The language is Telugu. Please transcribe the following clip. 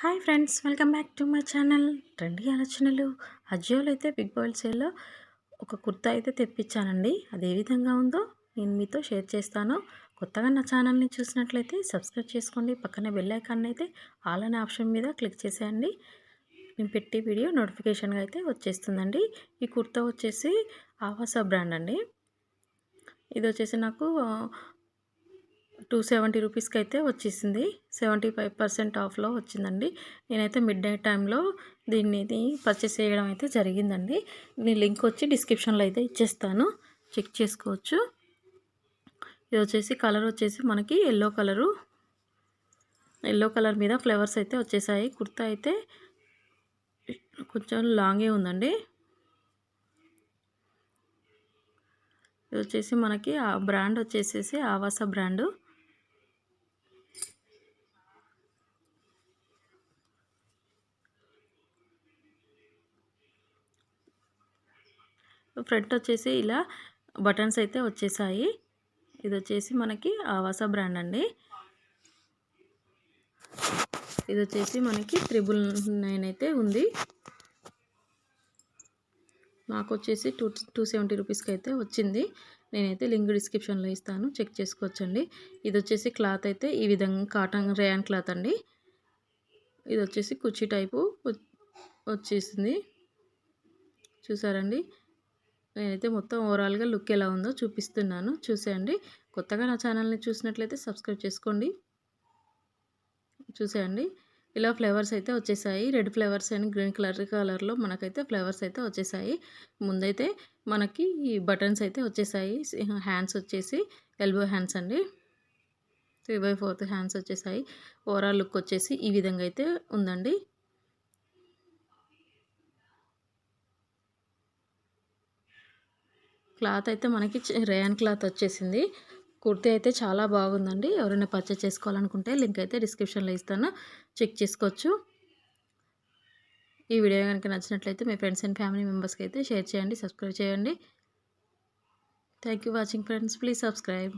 Hi friends, welcome back to my channel trendy ఆలోచనలు. అజియోలో అయితే బిగ్ బాల్ సేల్లో ఒక కుర్తా అయితే తెప్పించానండి. అది ఏ విధంగా ఉందో నేను మీతో షేర్ చేస్తాను. కొత్తగా నా ఛానల్ని చూసినట్లయితే సబ్స్క్రైబ్ చేసుకోండి. పక్కనే బెల్ ఐకాన్ అయితే ఆల్ అనే ఆప్షన్ మీద క్లిక్ చేసేయండి. నేను పెట్టే వీడియో నోటిఫికేషన్గా అయితే వచ్చేస్తుందండి. ఈ కుర్తా వచ్చేసి ఆవాసా బ్రాండ్ అండి. ఇది వచ్చేసి నాకు 270 రూపీస్కి అయితే వచ్చేసింది. 75% ఆఫ్లో వచ్చిందండి. నేనైతే మిడ్ నైట్ టైంలో దీన్ని పర్చేస్ చేయడం అయితే జరిగిందండి. దీని లింక్ వచ్చి డిస్క్రిప్షన్లో అయితే ఇచ్చేస్తాను, చెక్ చేసుకోవచ్చు. ఇది వచ్చేసి కలర్ వచ్చేసి మనకి ఎల్లో కలర్ మీద ఫ్లవర్స్ అయితే వచ్చేసాయి. కుర్తా అయితే కొంచెం లాంగే ఉందండి. ఇది వచ్చేసి మనకి ఆ బ్రాండ్ వచ్చేసేసి ఆవాస బ్రాండు. ఫ్రంట్ వచ్చేసి ఇలా బటన్స్ అయితే వచ్చేసాయి. ఇది వచ్చేసి మనకి ఆవాస బ్రాండ్ అండి. ఇది వచ్చేసి మనకి 999 అయితే ఉంది. నాకు వచ్చేసి 270 రూపీస్కి అయితే వచ్చింది. నేనైతే లింక్ డిస్క్రిప్షన్లో ఇస్తాను, చెక్ చేసుకోవచ్చండి. ఇది వచ్చేసి క్లాత్ అయితే ఈ విధంగా కాటన్ రేయాన్ క్లాత్ అండి. ఇది వచ్చేసి కుర్చీ టైపు వచ్చేసింది, చూసారండి. నేనైతే మొత్తం ఓవరాల్గా లుక్ ఎలా ఉందో చూపిస్తున్నాను, చూసేయండి. కొత్తగా నా ఛానల్ని చూసినట్లయితే సబ్స్క్రైబ్ చేసుకోండి. చూసేయండి, ఇలా ఫ్లేవర్స్ అయితే వచ్చేసాయి. రెడ్ ఫ్లేవర్స్ అండ్ గ్రీన్ కలర్లో మనకైతే ఫ్లేవర్స్ అయితే వచ్చేసాయి. ముందైతే మనకి ఈ బటన్స్ అయితే వచ్చేసాయి. హ్యాండ్స్ వచ్చేసి ఎల్బో హ్యాండ్స్ అండి. 3/4 హ్యాండ్స్ వచ్చేసాయి. ఓవరాల్ లుక్ వచ్చేసి ఈ విధంగా అయితే ఉందండి. క్లాత్ అయితే మనకి రేయాన్ క్లాత్ వచ్చేసింది. కుర్తీ అయితే చాలా బాగుందండి. ఎవరైనా పర్చేస్ చేసుకోవాలనుకుంటే లింక్ అయితే డిస్క్రిప్షన్లో ఇస్తాను, చెక్ చేసుకోవచ్చు. ఈ వీడియో కనుక నచ్చినట్లయితే మీ ఫ్రెండ్స్ అండ్ ఫ్యామిలీ మెంబర్స్కి అయితే షేర్ చేయండి, సబ్స్క్రైబ్ చేయండి. Thank you watching friends, please subscribe.